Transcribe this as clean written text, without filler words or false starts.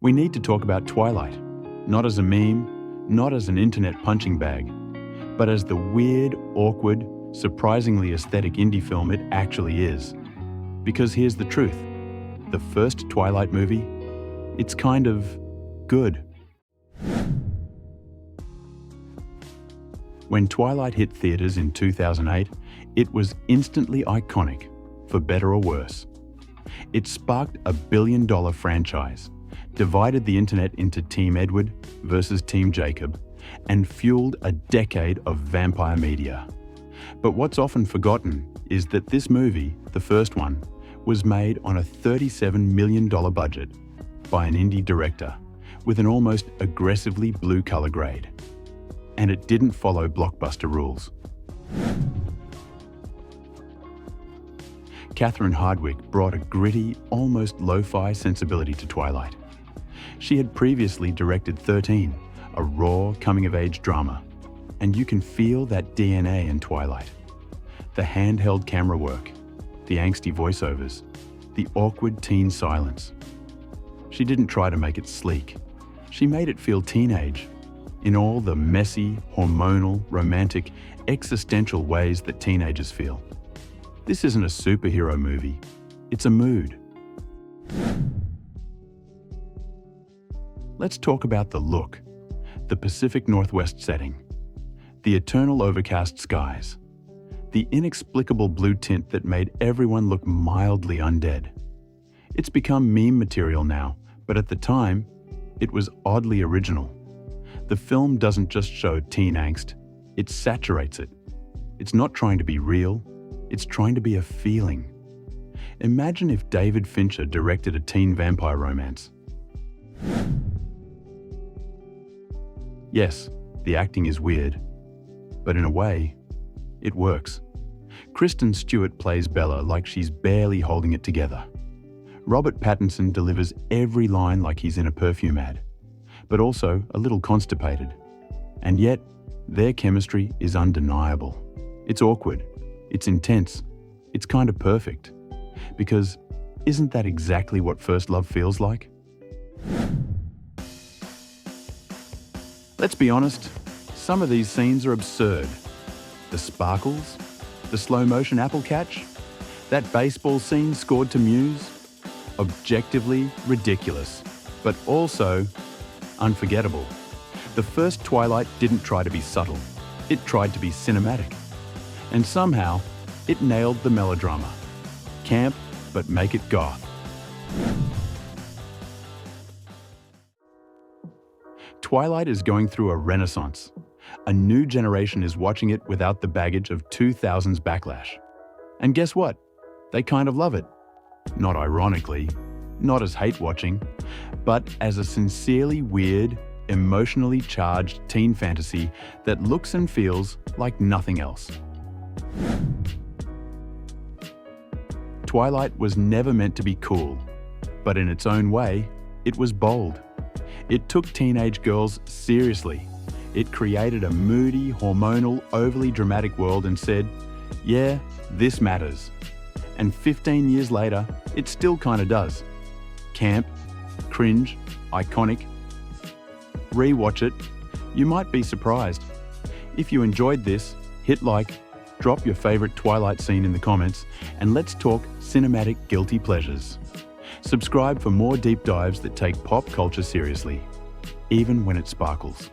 We need to talk about Twilight, not as a meme, not as an internet punching bag, but as the weird, awkward, surprisingly aesthetic indie film it actually is. Because here's the truth. The first Twilight movie, it's kind of good. When Twilight hit theaters in 2008, it was instantly iconic, for better or worse. It sparked a billion-dollar franchise, divided the internet into Team Edward versus Team Jacob, and fueled a decade of vampire media. But what's often forgotten is that this movie, the first one, was made on a $37 million budget by an indie director with an almost aggressively blue color grade. And it didn't follow blockbuster rules. Hardwicke brought a gritty, almost lo-fi sensibility to Twilight. She had previously directed 13, a raw, coming-of-age drama, and you can feel that DNA in Twilight. The handheld camera work, the angsty voiceovers, the awkward teen silence. She didn't try to make it sleek. She made it feel teenage, in all the messy, hormonal, romantic, existential ways that teenagers feel. This isn't a superhero movie. It's a mood. Let's talk about the look, the Pacific Northwest setting, the eternal overcast skies, the inexplicable blue tint that made everyone look mildly undead. It's become meme material now, but at the time, it was oddly original. The film doesn't just show teen angst, it saturates it. It's not trying to be real, it's trying to be a feeling. Imagine if David Fincher directed a teen vampire romance. Yes, the acting is weird, but in a way, it works. Kristen Stewart plays Bella like she's barely holding it together. Robert Pattinson delivers every line like he's in a perfume ad, but also a little constipated. And yet, their chemistry is undeniable. It's awkward, it's intense, it's kind of perfect. Because isn't that exactly what first love feels like? Let's be honest, some of these scenes are absurd. The sparkles, the slow-motion apple catch, that baseball scene scored to Muse, objectively ridiculous, but also unforgettable. The first Twilight didn't try to be subtle, it tried to be cinematic. And somehow, it nailed the melodrama. Camp, but make it goth. Twilight is going through a renaissance. A new generation is watching it without the baggage of 2000s backlash. And guess what? They kind of love it. Not ironically, not as hate-watching, but as a sincerely weird, emotionally charged teen fantasy that looks and feels like nothing else. Twilight was never meant to be cool, but in its own way, it was bold. It took teenage girls seriously. It created a moody, hormonal, overly dramatic world and said, yeah, this matters. And 15 years later, it still kinda does. Camp, cringe, iconic. Rewatch it. You might be surprised. If you enjoyed this, hit like, drop your favorite Twilight scene in the comments, and let's talk cinematic guilty pleasures. Subscribe for more deep dives that take pop culture seriously, even when it sparkles.